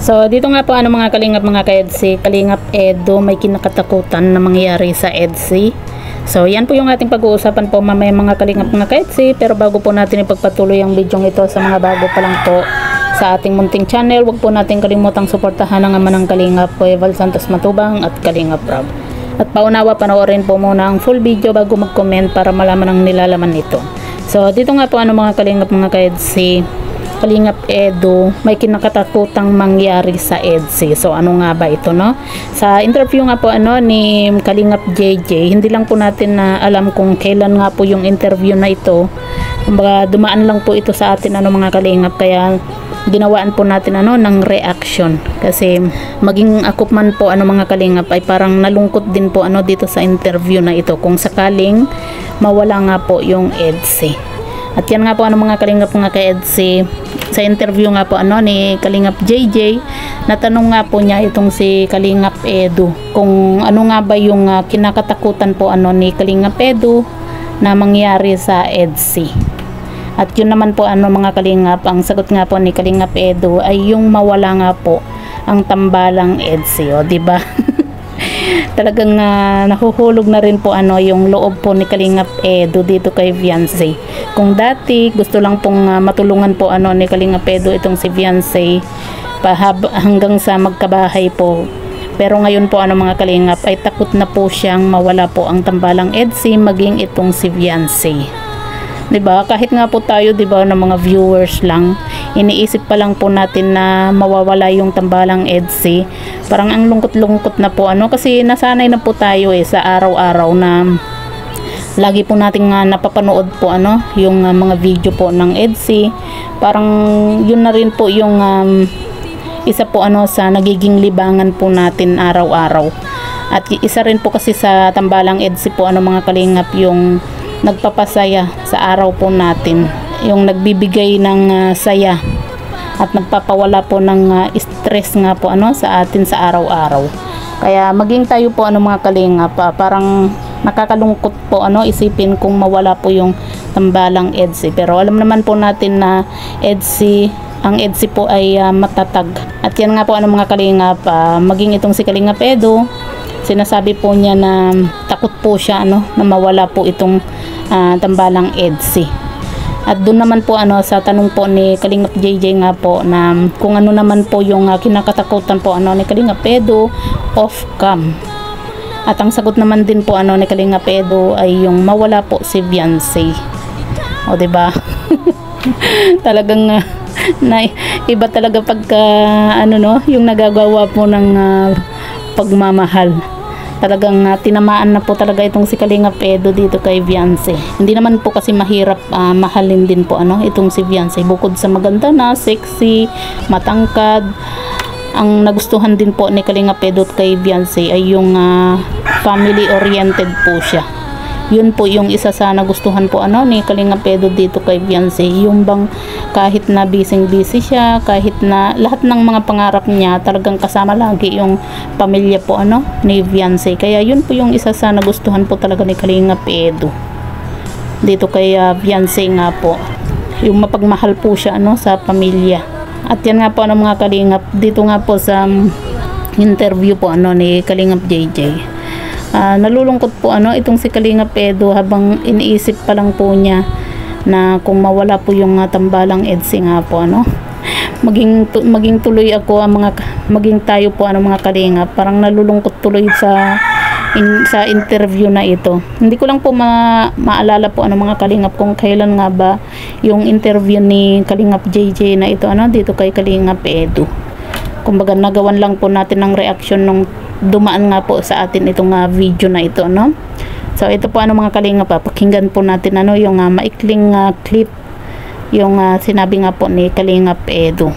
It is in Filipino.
So dito nga po mga kalingap mga ka-EDC, Kalingap Edu may kinakatakutan na mangyari sa EDC. So yan po yung ating pag-uusapan po mamaya mga kalingap mga ka-EDC. Pero bago po natin ipagpatuloy ang video ito sa mga bago pa lang po sa ating munting channel, huwag po natin kalimutang suportahan ang ama ng Kalingap po Eval Santos Matubang at Kalingap Rob. At paunawa panoorin po muna ang full video bago mag-comment para malaman ang nilalaman nito. So dito nga po mga kalingap mga ka-EDC, Kalingap Edu may kinakatakutang mangyari sa EDC. So ano nga ba ito, no? Sa interview nga po ni Kalingap JJ, hindi lang po natin na alam kung kailan nga po yung interview na ito. Kumbaga dumaan lang po ito sa atin mga kalingap, kaya ginawaan po natin ng reaction. Kasi maging ako man po mga kalingap ay parang nalungkot din po dito sa interview na ito kung sakaling mawala nga po yung EDC. At yan nga po mga kalingap mga ka-EDC, sa interview nga po ni Kalingap JJ, natanong nga po niya itong si Kalingap Edu kung ano nga ba yung kinakatakutan po ni Kalingap Edu na mangyari sa EDC. At yun naman po mga kalingap, ang sagot nga po ni Kalingap Edu ay yung mawala nga po ang tambalang EDC, o diba? Talagang nahuhulog na rin po yung loob po ni Kalingap Edu dito kay Fiancé. Kung dati gusto lang pong matulungan po ni Kalingap Edu itong si Fiancé hanggang sa magkabahay po. Pero ngayon po mga kalingap ay takot na po siyang mawala po ang tambalang EDC maging itong si Fiancé. 'Di ba? Kahit nga po tayo, 'di ba, ng mga viewers lang, iniisip pa lang po natin na mawawala yung tambalang EDC. Parang ang lungkot-lungkot na po kasi nasanay na po tayo sa araw-araw na lagi po nating napapanood po yung mga video po ng EDC. Parang yun na rin po yung isa po sa nagiging libangan po natin araw-araw. At isa rin po kasi sa tambalang EDC po mga kalingap yung nagpapasaya sa araw po natin, yung nagbibigay ng saya at nagpapawala po ng stress nga po sa atin sa araw-araw. Kaya maging tayo po mga kalingap, parang nakakalungkot po isipin kung mawala po yung tambalang EDC. Pero alam naman po natin na ang EDC po ay matatag. At yan nga po mga kalingap, maging itong si Kalingap Edu, sinasabi po niya na takot po siya na mawala po itong tambalang EDC. At doon naman po sa tanong po ni Kalingap JJ nga po na kung ano naman po yung kinakatakutan po ni Kalingap Edu off cam. At ang sagot naman din po ni Kalingap Edu ay yung mawala po si Fiancé. O diba? Talagang iba talaga pagka yung nagagawa po ng pagmamahal. Talagang tinamaan na po talaga itong si Kalingap Edu dito kay Fiancé. Hindi naman po kasi mahirap mahalin din po itong si Fiancé. Bukod sa maganda na, sexy, matangkad, ang nagustuhan din po ni Kalingap Edu kay Fiancé ay yung family oriented po siya. Yun po yung isa sa nagustuhan po ni Kalingap Edu dito kay Fiancé, yung bang kahit na busy siya, kahit na lahat ng mga pangarap niya talagang kasama lagi yung pamilya po ni Fiancé. Kaya yun po yung isa sa nagustuhan po talaga ni Kalingap Edu dito kay Fiancé nga po, yung mapagmahal po siya sa pamilya. At yan nga po mga kalingap, dito nga po sa interview po ni Kalingap JJ, nalulungkot po itong si Kalingap Edu habang iniisip pa lang po niya na kung mawala po yung tambalang EDC nga po maging tuloy ako maging tayo po mga kalingap, parang nalulungkot tuloy sa interview na ito. Hindi ko lang po maalala po mga kalingap kung kailan nga ba yung interview ni Kalingap JJ na ito dito kay Kalingap Edu. Kumbaga nagawan lang po natin ng reaction nung dumaan nga po sa atin itong video na ito So ito po mga kalingap, pakinggan po natin yung maikling clip yung sinabi nga po ni Kalingap Edu.